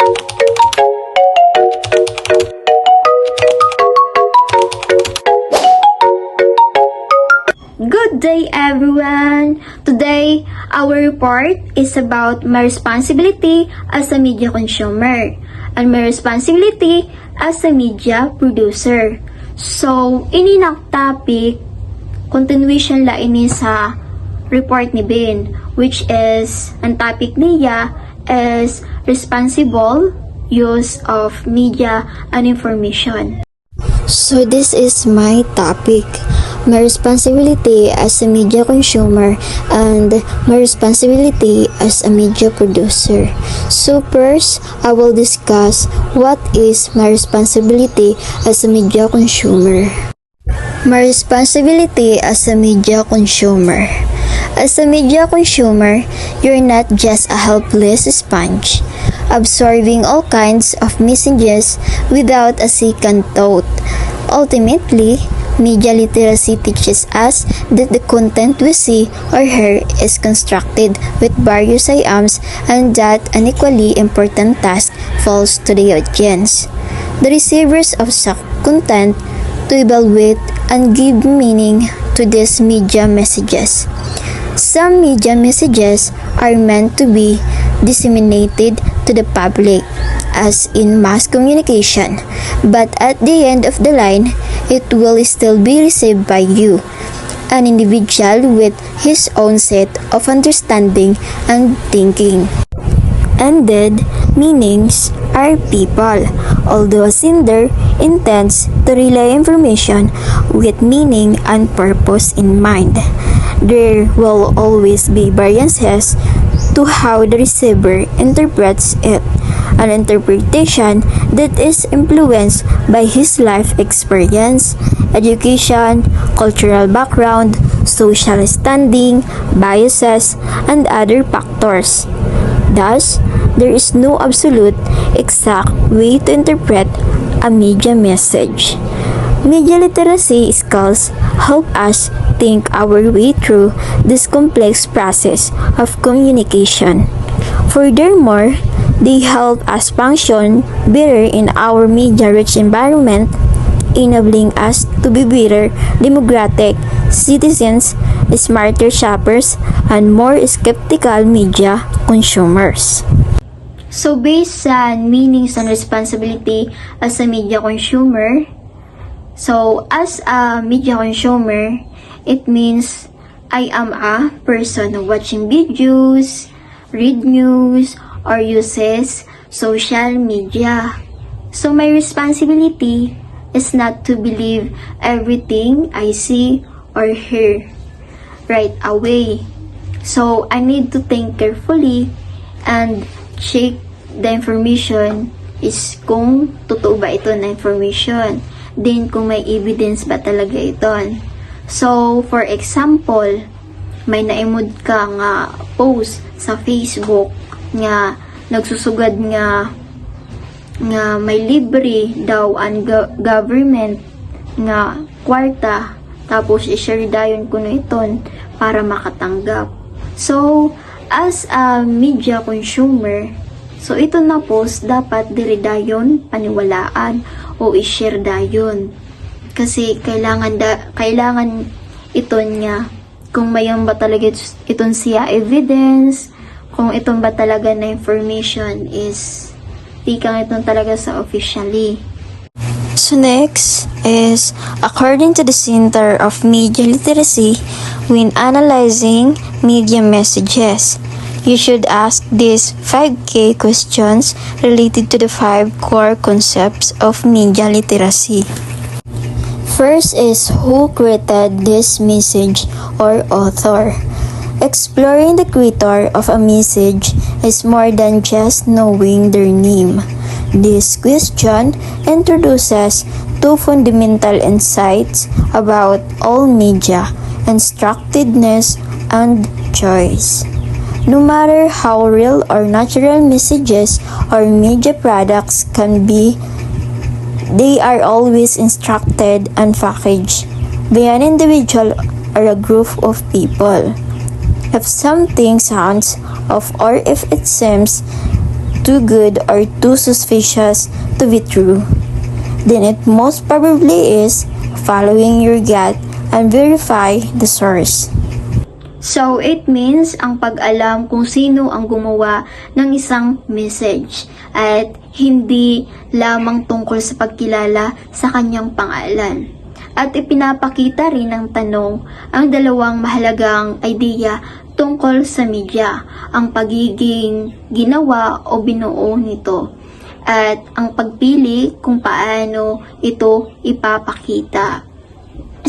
Good day everyone! Today, our report is about my responsibility as a media consumer and my responsibility as a media producer. So, ininak topic, continuation la ini sa report ni Ben, which is, ang topic niya is responsible use of media and information. So this is my topic, my responsibility as a media consumer and my responsibility as a media producer. So first, I will discuss what is my responsibility as a media consumer. My responsibility as a media consumer. As a media consumer, you're not just a helpless sponge, absorbing all kinds of messages without a second thought. Ultimately, media literacy teaches us that the content we see or hear is constructed with various items and that an equally important task falls to the audience, the receivers of such content, to evaluate and give meaning to these media messages. Some media messages are meant to be disseminated to the public, as in mass communication, but at the end of the line, it will still be received by you, an individual with his own set of understanding and thinking. Ended meanings are people, although a sender intends to relay information with meaning and purpose in mind. There will always be variances to how the receiver interprets it, an interpretation that is influenced by his life experience, education, cultural background, social standing, biases, and other factors. Thus, there is no absolute, exact way to interpret a media message. Media literacy skills help us think our way through this complex process of communication. Furthermore, they help us function better in our media-rich environment, enabling us to be better democratic citizens, smarter shoppers, and more skeptical media consumers. So, based on meanings and responsibility as a media consumer, so as a media consumer, it means I am a person watching videos, read news, or uses social media. So my responsibility is not to believe everything I see or hear right away. So I need to think carefully and check the information is kung totoo ba ito na information. Then kung may evidence ba talaga ito. So for example, may naimod ka nga post sa Facebook nga nagsusugad nga may libre daw ang government nga kwarta, tapos i-share dayon kuno iton para makatanggap. So as a media consumer, so ito na post dapat diri dayon paniwalaan o i-share dayon, kasi kailangan iton niya kung mayon ba talaga iton siya evidence, kung iton ba talaga na information is tikang iton talaga sa officially. So next is, according to the Center of Media Literacy, when analyzing media messages, you should ask these 5 questions related to the 5 core concepts of media literacy. First is, who created this message or author? Exploring the creator of a message is more than just knowing their name. This question introduces 2 fundamental insights about all media: instructedness and choice. No matter how real or natural messages or media products can be, they are always instructed and packaged by an individual or a group of people. If something sounds off or if it seems too good or too suspicious to be true, then it most probably is. Following your gut and verify the source. So, it means ang pag-alam kung sino ang gumawa ng isang message at hindi lamang tungkol sa pagkilala sa kanyang pangalan. At ipinapakita rin ng tanong ang dalawang mahalagang idea tungkol sa media, ang pagiging ginawa o binuo nito, at ang pagpili kung paano ito ipapakita.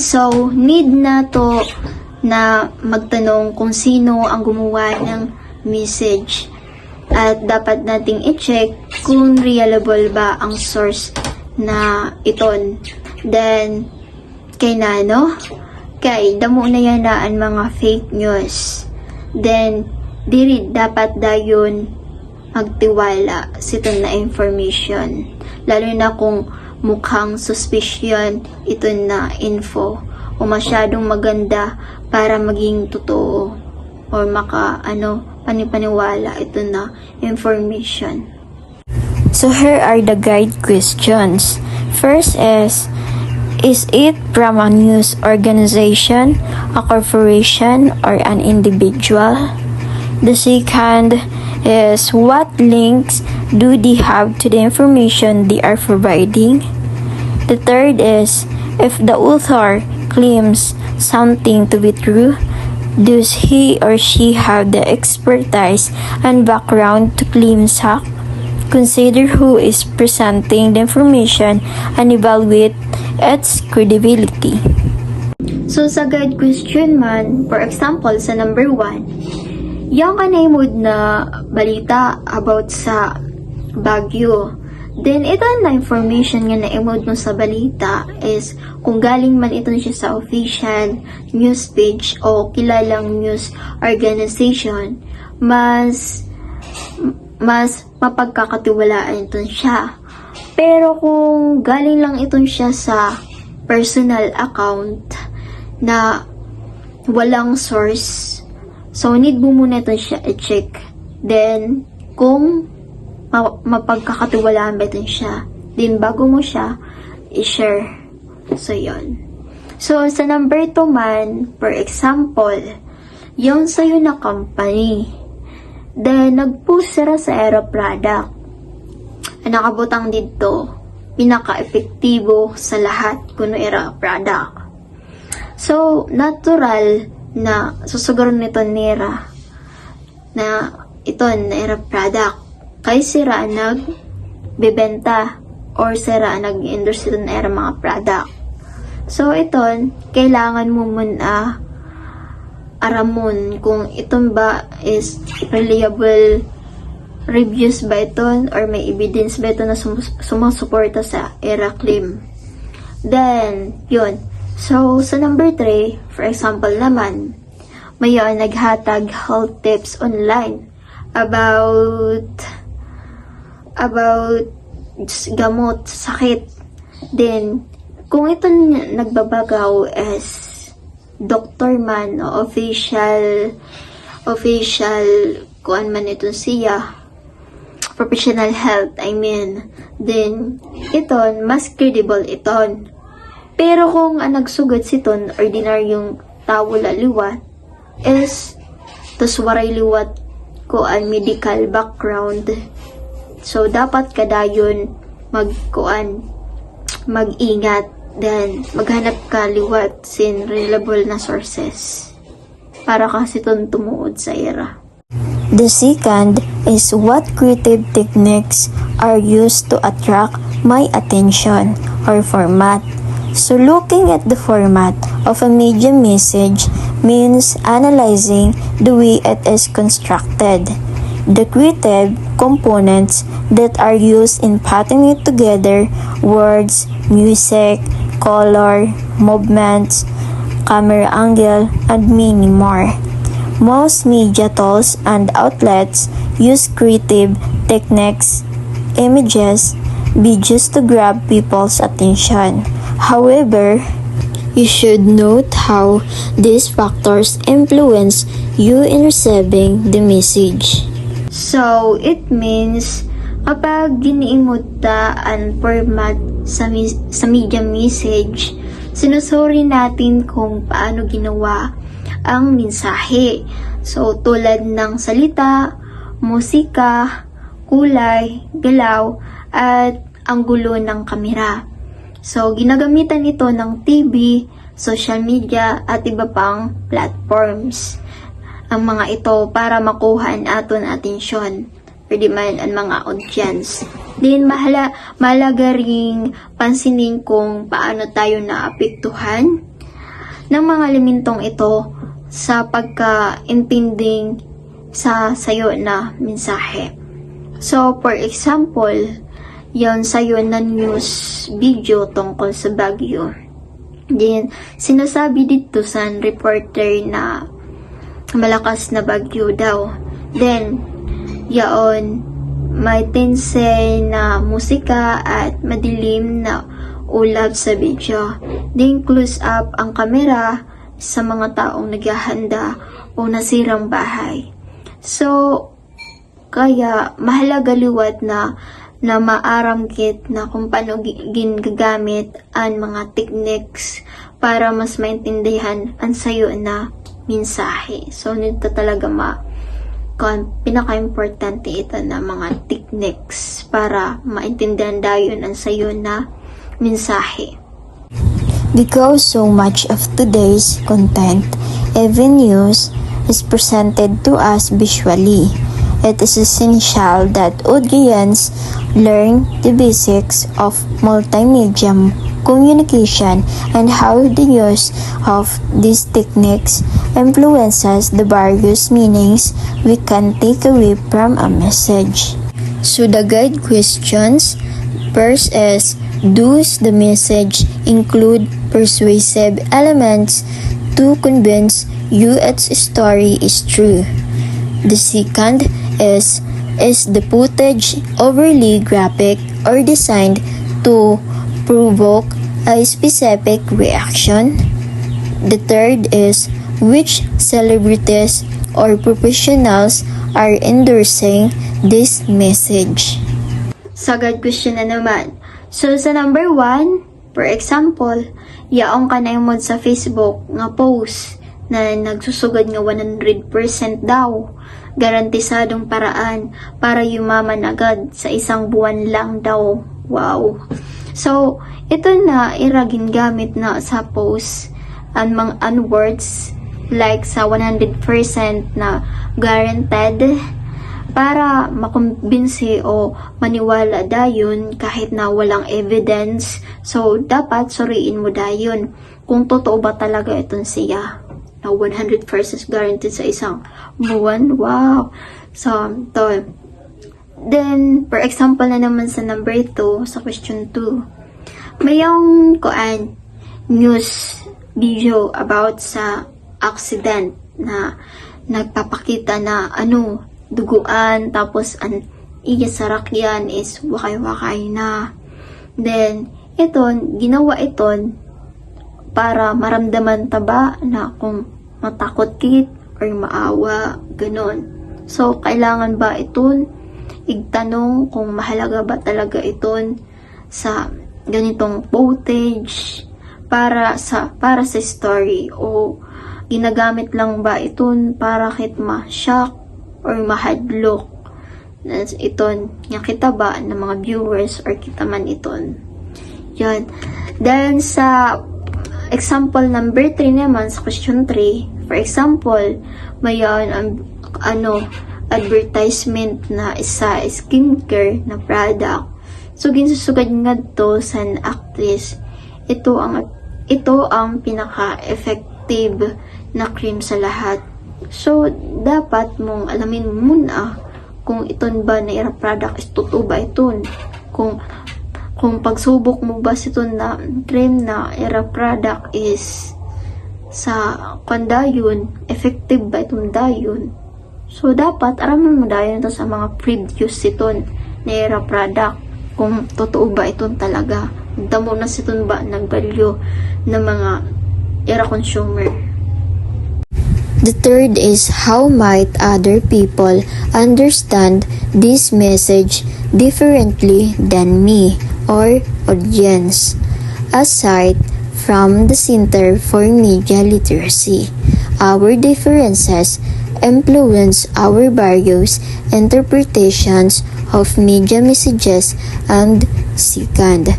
So, need na to na magtanong kung sino ang gumawa ng message. At dapat nating i-check kung reliable ba ang source na iton. Then, kay nano? Kay damo na yanaan mga fake news. Then, diri dapat dayon magtiwala sa ito na information. Lalo na kung mukhang suspicion ito na info o masyadong maganda para maging totoo or panipaniwala ito na information. So here are the guide questions. First is it from a news organization, a corporation, or an individual? The second is what links do they have to the information they are providing? The third is if the author claims something to be true, does he or she have the expertise and background to claim such? Consider who is presenting the information and evaluate its credibility. So, sa guide question man, for example, sa number 1, yung kanay-mood na balita about sa Baguio. Then, ito na information nga na-emote mo sa balita is kung galing man ito siya sa official news page o kilalang news organization, mas mapagkakatiwalaan ito siya. Pero kung galing lang ito siya sa personal account na walang source, so need mo muna ito siya i-check. Then, kung mapagkakatiwalaan ba ito siya, then bago mo siya i-share. So, yon. So, sa number 2 man, for example, yung sa'yo na company, then nag-post sila sa Aero product. Ang nakabutang dito, pinaka-epektibo sa lahat kuno Aero product. So, natural na susugaron nito nira na ito na Aero product. Kay sira nagbebenta or sira nag-endorse ito na mga product. So, ito, kailangan mo muna aramon kung itong ba is reliable reviews ba ito or may evidence ba ito na sumusuporta sa era claim. Then, yun. So, sa number 3, for example naman, mayon naghatag health tips online about gamot, sakit. Then, kung ito nagbabagaw as doctor man o official kuan man ito siya, professional health, then, iton, mas credible iton. Pero kung ang nagsugad siton, ordinaryong tao laliwat, is, tos waray liwat ko ang medical background. So, dapat kadayon mag-ingat, then, maghanap ka liwat sin reliable na sources para kasi itong tumuod sa era. The second is what creative techniques are used to attract my attention or format. So looking at the format of a media message means analyzing the way it is constructed. The creative components that are used in putting it together, words, music, color, movements, camera angle, and many more. Most media tools and outlets use creative techniques, images, videos to grab people's attention. However, you should note how these factors influence you in receiving the message. So, it means kapag giniimod ta ang format sa media message, sinusuri natin kung paano ginawa ang mensahe. So, tulad ng salita, musika, kulay, galaw, at ang gulo ng kamera. So, ginagamitan ito ng TV, social media, at iba pang platforms. Ang mga ito para makuha ang aton atensyon or man ang mga audience. Din mahalaga ring pansinin kung paano tayo naapektuhan ng mga elementong ito sa pagkaintinding sa sayo na mensahe. So, for example, yon sayo na news video tungkol sa Baguio. Then, sinasabi dito sa reporter na malakas na bagyo daw. Then, yaon, may tense na musika at madilim na ulap sa video. Then, close up ang kamera sa mga taong naghahanda o nasirang bahay. So, kaya mahalaga liwat na maaramkit na kung paano ginagamit ang mga techniques para mas maintindihan ang sayo na mensahe. So, nito talaga pinaka-importante ito na mga techniques para maintindihan dayon ang sayo na mensahe. Because so much of today's content, even news, is presented to us visually, it is essential that audience learn the basics of multimedia communication and how the use of these techniques influences the various meanings we can take away from a message. So the guide questions first is, does the message include persuasive elements to convince you its story is true? The second is the footage overly graphic or designed to provoke a specific reaction? The third is, which celebrities or professionals are endorsing this message? Sagad question na naman. So, sa number 1, for example, yaong ka na imod sa Facebook nga post na nagsusugad nga 100% daw. Garantisadong paraan para yumaman agad sa isang buwan lang daw. Wow! So, ito na iragin gamit na sa post ang mga words like sa 100% na guaranteed para makumbinsi o maniwala dayon kahit na walang evidence. So, dapat suriin mo dayon kung totoo ba talaga itong siya na 100% guaranteed sa isang buwan. Wow! So, to. Then, for example na naman sa number 2, sa question 2, mayong news video about sa accident na nagpapakita na duguan, tapos ang iya sarakyan is wakay-wakay na. Then, ginawa ito para maramdaman taba na kung matakot kit or maawa, ganon. So, kailangan ba ito igtanong kung mahalaga ba talaga ito sa ganitong footage para sa story, o ginagamit lang ba ito para kit ma-shock or mahadlok na ito nga kita ba ng mga viewers or kita man ito. Yan. Then sa example number 3 naman, sa question 3, for example, mayon ang advertisement na isa skincare na product. So, ginsusugad nga to sa actress. Ito ang pinaka-effective na cream sa lahat. So, dapat mong alamin muna kung iton ba na product is totoo ba iton. Kung pagsubok mo ba iton na cream na product is sa dayon, effective ba itong dayon. So, dapat araman mo dayon ito sa mga previews iton na product kung totoo ba iton talaga. Damo na iton ba nag-value ng mga consumer. The third is how might other people understand this message differently than me or audience. Aside from the Center for Media Literacy, our differences influence our various interpretations of media messages, and second,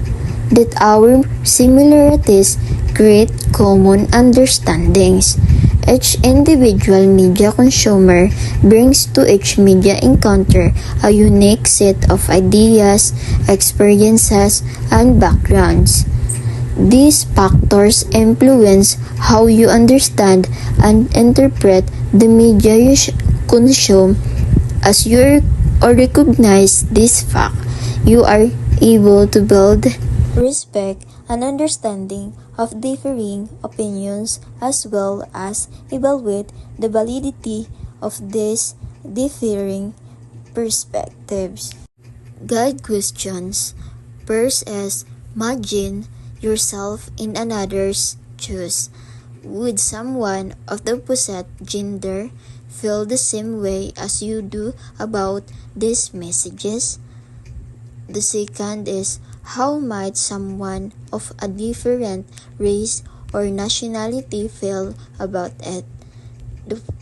that our similarities create common understandings. Each individual media consumer brings to each media encounter a unique set of ideas, experiences, and backgrounds. These factors influence how you understand and interpret the media you consume. As you recognize this fact, you are able to build respect and understanding of differing opinions as well as evaluate the validity of these differing perspectives. Guide questions. First is imagine yourself in another's shoes. Would someone of the opposite gender feel the same way as you do about these messages? The second is how might someone of a different race or nationality feel about it?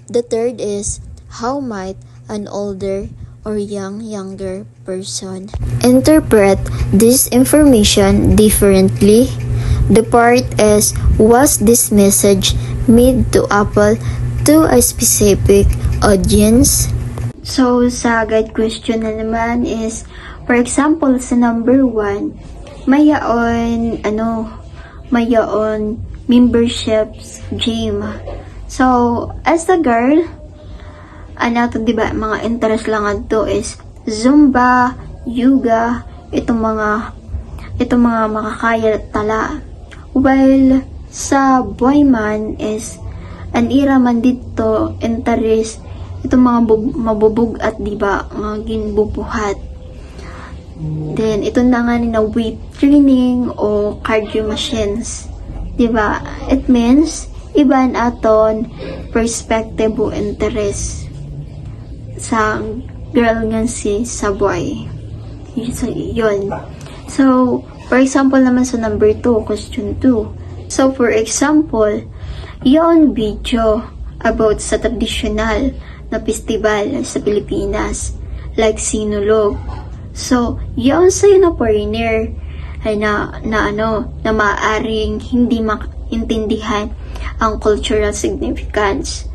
The third is how might an older or younger person interpret this information differently? The part is was this message made to appeal to a specific audience? So, sa guide question na naman is, for example, sa number 1, mayaon memberships gym. So, as a girl, to, diba, mga interest lang ato is Zumba, yoga, itong mga makakaya tala. While sa boy man is an ira man dito interest itong mga mabubog at diba mga ginbubuhat. Then ito na nga na weight training o cardio machines, diba? It means iba na aton perspective o interest sa girl nga sa boy. Yun. So, for example naman sa number 2, question 2. So, for example, yon video about sa traditional na festival sa Pilipinas, like Sinulog. So, yon sa'yo na foreigner ay na maaaring hindi maintindihan ang cultural significance.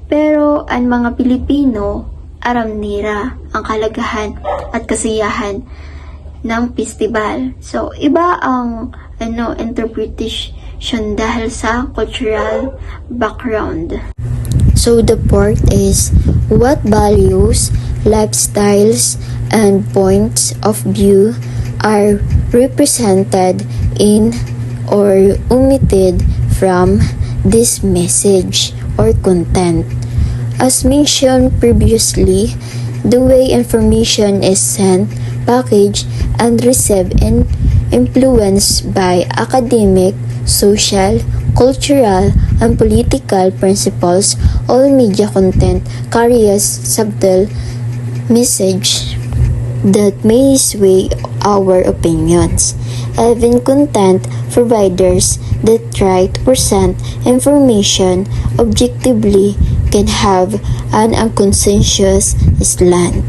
Pero ang mga Pilipino, aram nila ang kalagahan at kasiyahan ng festival. So, iba ang interpretation dahil sa cultural background. So the part is what values, lifestyles, and points of view are represented in or omitted from this message or content. As mentioned previously, the way information is sent, packaged, and received and influenced by academic, social, cultural, and political principles, all media content carries subtle message that may sway our opinions. Even content providers that try to present information objectively can have an unconscious slant.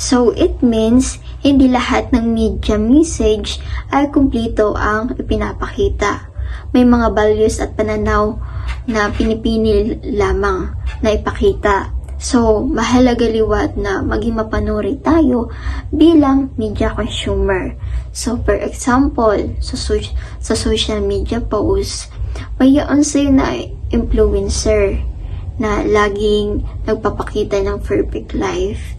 So, it means hindi lahat ng media message ay kumpleto ang ipinapakita. May mga values at pananaw na pinipili lamang na ipakita. So, mahalaga liwat na maging mapanuri tayo bilang media consumer. So, for example, sa social media post, mayaon sa'yo na influencer na laging nagpapakita ng perfect life.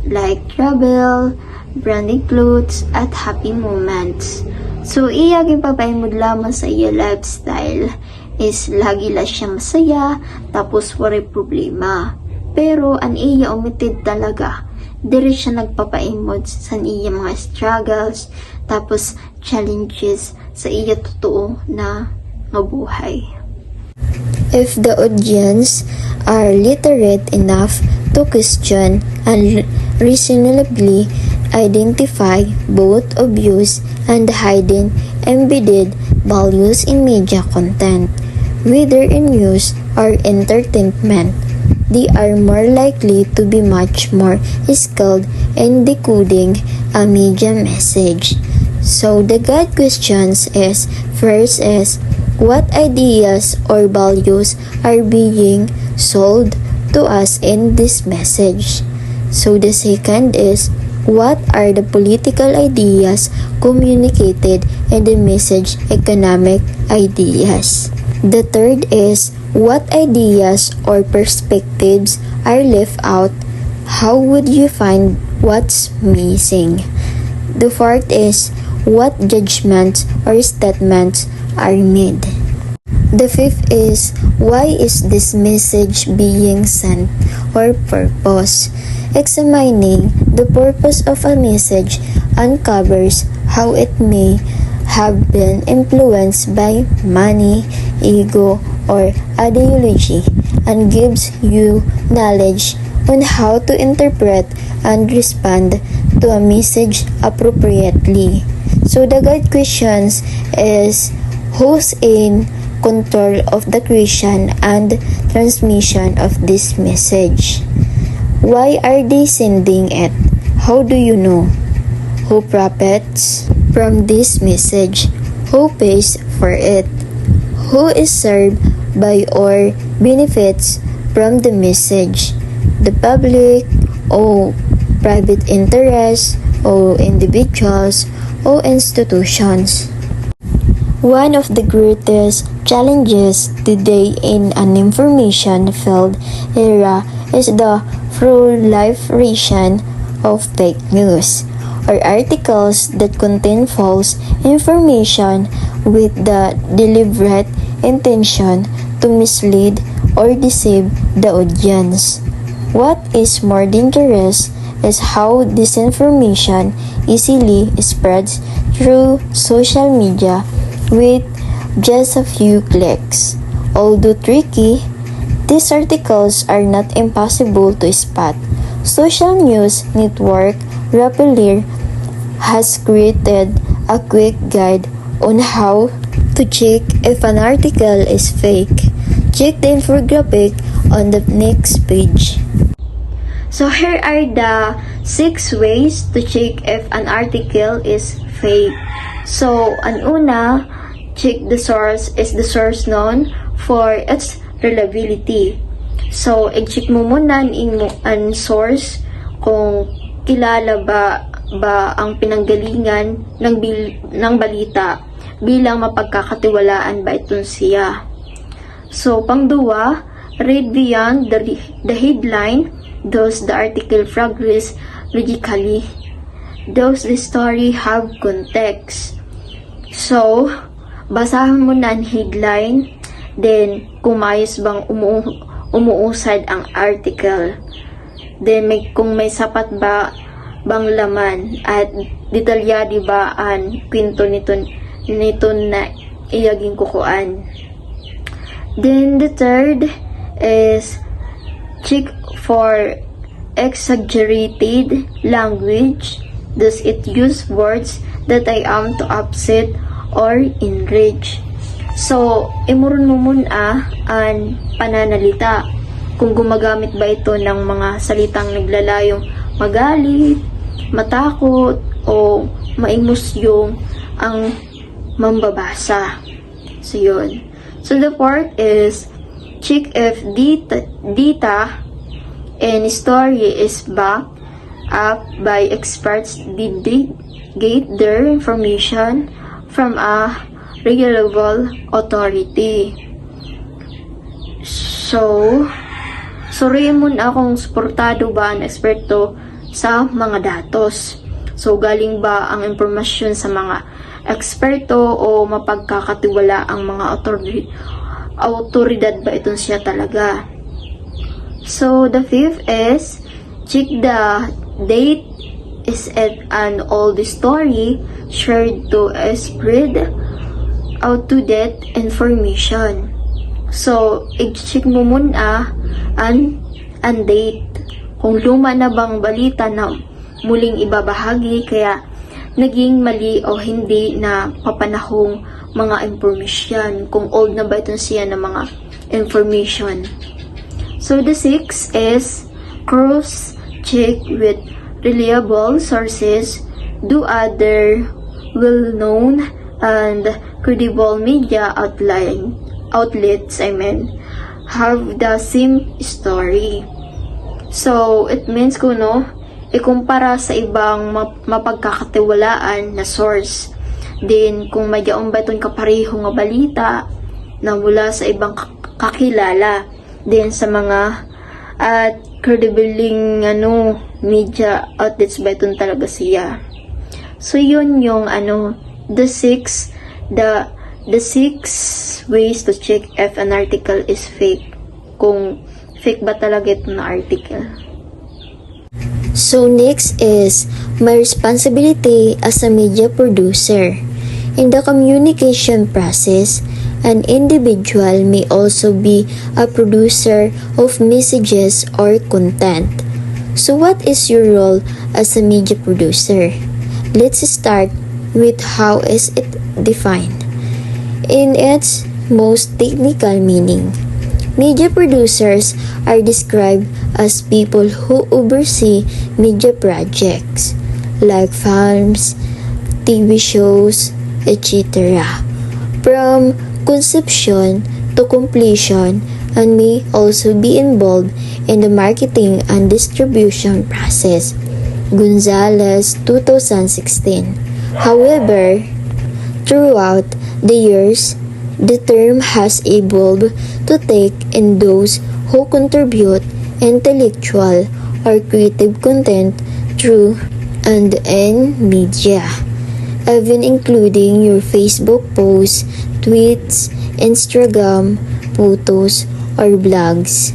Like travel, branded clothes, at happy moments. So, iyaging papaimod lamang sa iya lifestyle is lagi lang siya masaya, tapos wala problema. Pero, ang iya omitted talaga. Diri siya nagpapaimod sa iya mga struggles, tapos challenges sa iya totoo na buhay. If the audience are literate enough to question and reasonably identify both obvious and hidden embedded values in media content, whether in news or entertainment, they are more likely to be much more skilled in decoding a media message. So the God questions is, first is, what ideas or values are being sold to us in this message? So the second is, what are the political ideas communicated in the message? Economic ideas. The third is, what ideas or perspectives are left out? How would you find what's missing? The fourth is, what judgments or statements are made? The fifth is, why is this message being sent or purpose? Examining the purpose of a message uncovers how it may have been influenced by money, ego, or ideology, and gives you knowledge on how to interpret and respond to a message appropriately. So the guide questions is, who's in control of the creation and transmission of this message? Why are they sending it? How do you know? Who profits from this message? Who pays for it? Who is served by or benefits from the message? The public, or private interests, or individuals, or institutions. One of the greatest challenges today in an information-filled era is the proliferation of fake news, or articles that contain false information with the deliberate intention to mislead or deceive the audience. What is more dangerous is how disinformation easily spreads through social media with just a few clicks. Although tricky, these articles are not impossible to spot. Social news network Rappelier has created a quick guide on how to check if an article is fake. Check the infographic on the next page. So here are the 6 ways to check if an article is fake. So, ang una, check the source. Is the source known for its reliability? So, i-check mo muna ang source kung kilala ba ang pinanggalingan ng balita bilang mapagkakatiwalaan ba itong siya. So, pangduwa, read beyond the headline. Does the article progress logically? Does the story have context? So, basahan mo na ang headline, then kung maayos bang umuusad ang article. Then kung may sapat ba bang laman at detalyado ba ang kwento nito na iyaging kukuan. Then the third is check for exaggerated language. Does it use words that I am to upset or enrage? So, imurun mo muna ang pananalita. Kung gumagamit ba ito ng mga salitang naglalayong magalit, matakot, o maemosyon ang mambabasa. So, yun. So, the fourth is check if data and story is backed up by experts. Did they get their information from a reliable authority? So, suriin mo na kung suportado ba ang eksperto sa mga datos. So, galing ba ang impormasyon sa mga eksperto o mapagkakatiwala ang mga autoridad ba itong siya talaga? So, the fifth is, check the date. Is it an old story shared to spread out-to-date information? So, i-check mo muna ang date. Kung luma na bang balita na muling ibabahagi, kaya naging mali o hindi na papanahong mga information. Kung old na ba ito siya ng mga information. So, the 6 is cross-check with reliable sources. Do other well-known and credible media outlets have the same story. So, it means kung ikumpara sa ibang mapagkakatiwalaan na source. Then, kung mayroon ba itong kapareho nga balita na mula sa ibang kakilala. Then, sa mga credible media outlets ba itong talaga siya. So, yun yung the six ways to check if an article is fake. Kung fake ba talaga ito na article. So next is my responsibility as a media producer. In the communication process, an individual may also be a producer of messages or content. So what is your role as a media producer? Let's start with how is it defined. In its most technical meaning, media producers are described as people who oversee media projects like films, TV shows, etc. from conception to completion, and may also be involved in the marketing and distribution process. Gonzalez, 2016. However, throughout the years, the term has evolved to take in those who contribute intellectual or creative content through and in media, even including your Facebook posts, tweets, Instagram, photos, or blogs.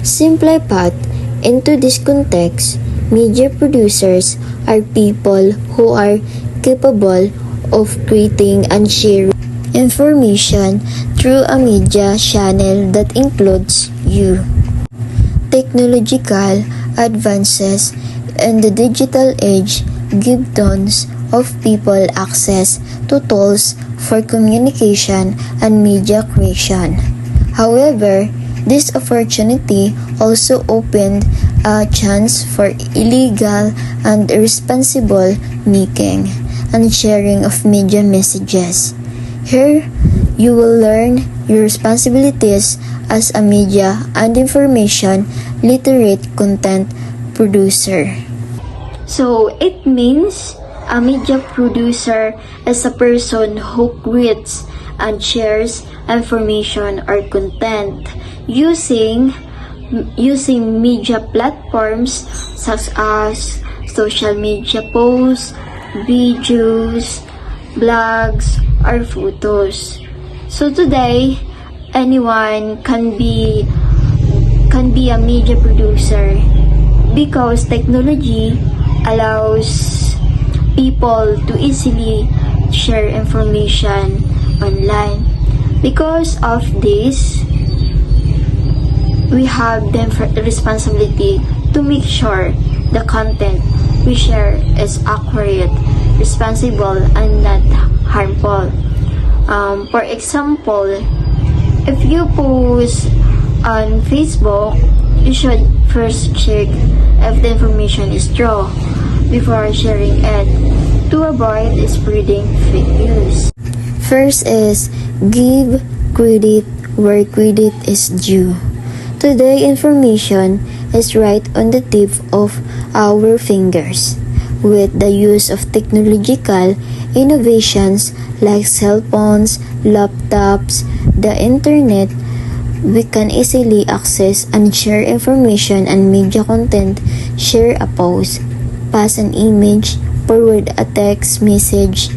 Simply put, into this context, media producers are people who are capable of creating and sharing information through a media channel that includes you. Technological advances in the digital age give tons of people access to tools for communication and media creation. However, this opportunity also opened a chance for illegal and irresponsible making and sharing of media messages. Here, you will learn your responsibilities as a media and information literate content producer. So, it means a media producer is a person who creates and shares information or content using media platforms such as social media posts, videos, blogs, or photos. So today, anyone can be a media producer because technology allows people to easily share information online. Because of this, we have the responsibility to make sure the content we share is accurate, responsible, and not harmful. For example, if you post on Facebook, you should first check if the information is true before sharing it to avoid spreading fake news. First is give credit where credit is due. Today, information is right on the tip of our fingers. With the use of technological innovations like cell phones, laptops, the internet, we can easily access and share information and media content, share a post, pass an image, forward a text message.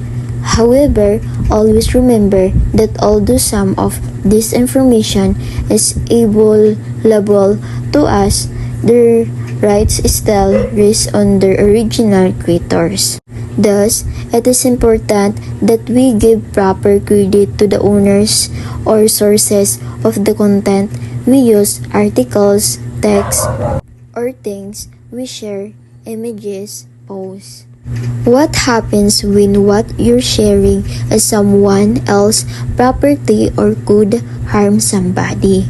However, always remember that although some of this information is available to us, their rights still rest on their original creators. Thus, it is important that we give proper credit to the owners or sources of the content we use, articles, text, or things we share, images, posts. What happens when what you're sharing is someone else's property or could harm somebody?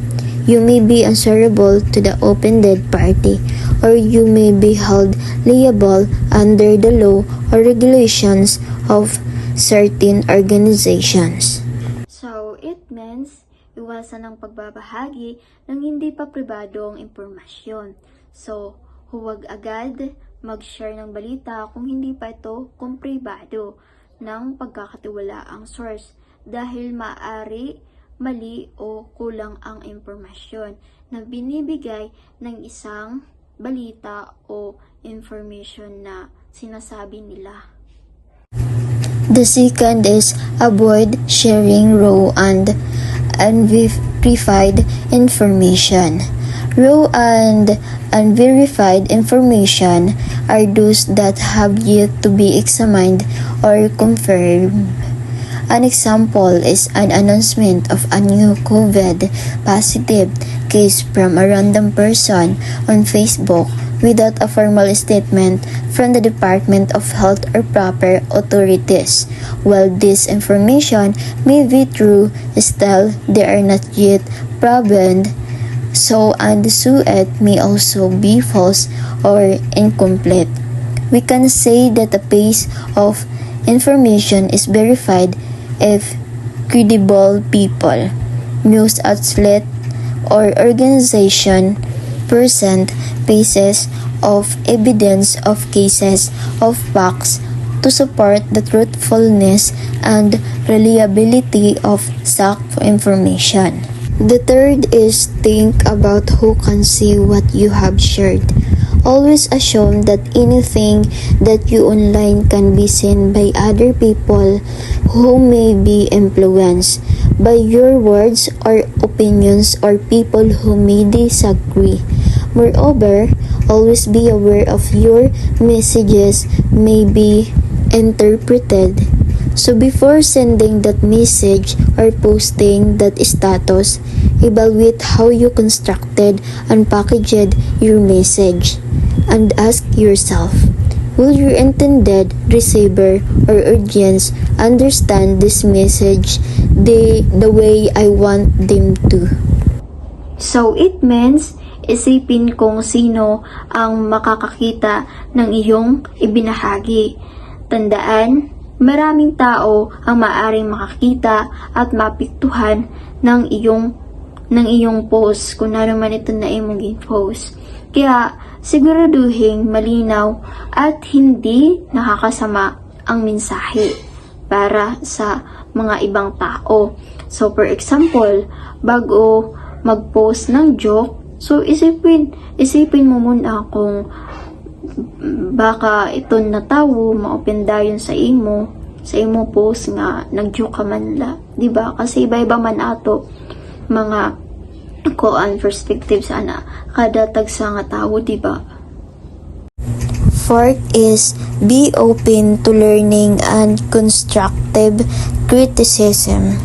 You may be answerable to the offended party, or you may be held liable under the law or regulations of certain organizations. So, it means iwasan ang pagbabahagi ng hindi pa pribadong impormasyon. So, huwag agad mag-share ng balita kung hindi pa ito kumpribado ng pagkakatiwalaang source dahil maaari mali o kulang ang impormasyon na binibigay ng isang balita o information na sinasabi nila. The second is avoid sharing raw and unverified information. Raw and unverified information are those that have yet to be examined or confirmed. An example is an announcement of a new COVID positive case from a random person on Facebook without a formal statement from the Department of Health or proper authorities. While this information may be true, still they are not yet proven, and so it may also be false or incomplete. We can say that a piece of information is verified if credible people, news outlet, or organization present pieces of evidence of cases of facts to support the truthfulness and reliability of such information. The third is think about who can see what you have shared. Always assume that anything that you online can be seen by other people who may be influenced by your words or opinions or people who may disagree. Moreover, always be aware of your messages may be interpreted. So before sending that message or posting that status, evaluate how you constructed and packaged your message and ask yourself, will your intended receiver or audience understand this message the way I want them to? So, it means isipin kung sino ang makakakita ng iyong ibinahagi. Tandaan, maraming tao ang maaring makakita at mapiktuhan ng iyong post kung ano man ito na imong post. Kaya siguraduhin malinaw at hindi nakakasama ang mensahe para sa mga ibang tao. So for example, bago mag-post ng joke, so isipin mo muna kung baka ito natawo, maopendayon sa imo post nga nag-joke ka man la, di ba? Kasi iba-iba man ato mga koan perspectives ana kada tagsa nga tawo, di ba? Fourth is be open to learning and constructive criticism.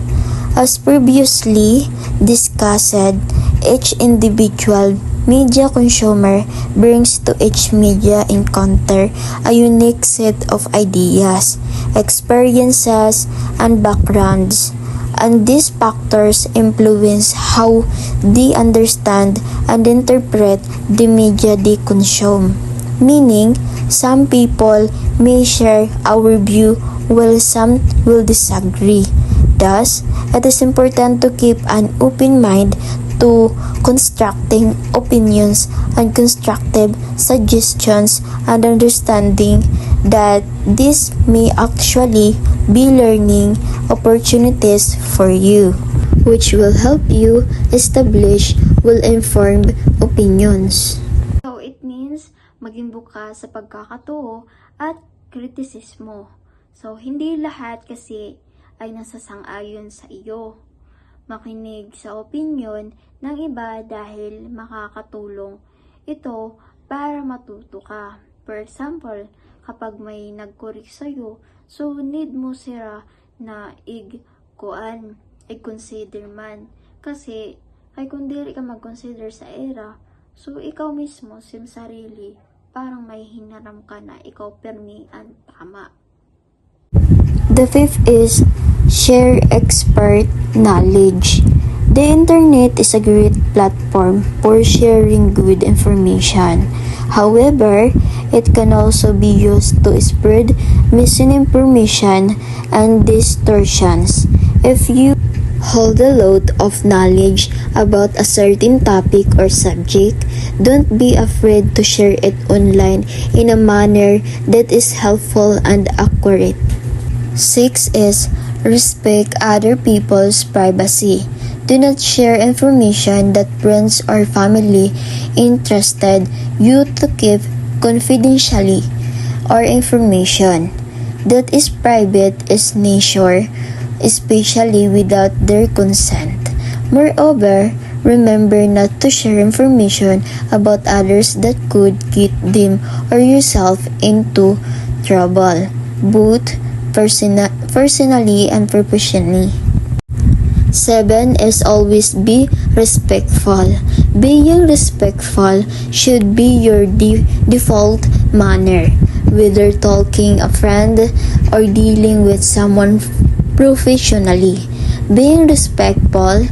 As previously discussed, each individual media consumer brings to each media encounter a unique set of ideas, experiences, and backgrounds, and these factors influence how they understand and interpret the media they consume. Meaning, some people may share our view while some will disagree. Thus, it is important to keep an open mind to constructing opinions and constructive suggestions and understanding that this may actually be learning opportunities for you, which will help you establish well-informed opinions. So it means maging bukas sa pagkakatoo at kritisismo. So hindi lahat kasi ay nasasang-ayon sa iyo. Makinig sa opinyon ng iba dahil makakatulong ito para matuto ka. For example, kapag may nag-correct sa'yo. So, need mo sila na i-consider man. Kasi, ay kung dili ka mag-consider sa era, so ikaw mismo, sim sarili, parang may hinaram ka na ikaw permi ang tama. The fifth is share expert knowledge. The internet is a great platform for sharing good information. However, it can also be used to spread misinformation and distortions. If you hold a lot of knowledge about a certain topic or subject, don't be afraid to share it online in a manner that is helpful and accurate. 6 is respect other people's privacy. Do not share information that friends or family interested you to keep confidentially or information that is private is nature, especially without their consent. Moreover, remember not to share information about others that could get them or yourself into trouble, both personally and professionally. 7 is always be respectful. Being respectful should be your default manner, whether talking a friend or dealing with someone professionally. Being respectful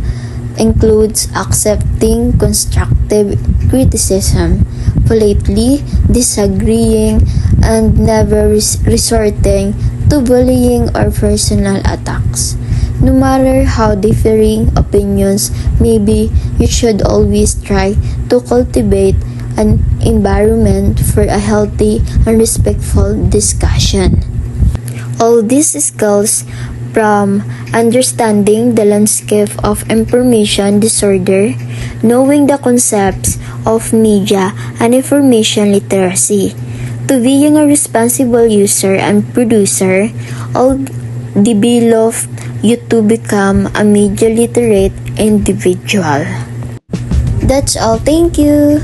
includes accepting constructive criticism, politely disagreeing, and never resorting to bullying or personal attacks. No matter how differing opinions may be, you should always try to cultivate an environment for a healthy and respectful discussion. All these skills, from understanding the landscape of information disorder, knowing the concepts of media and information literacy, to being a responsible user and producer, all develop you to become a media literate individual. That's all. Thank you.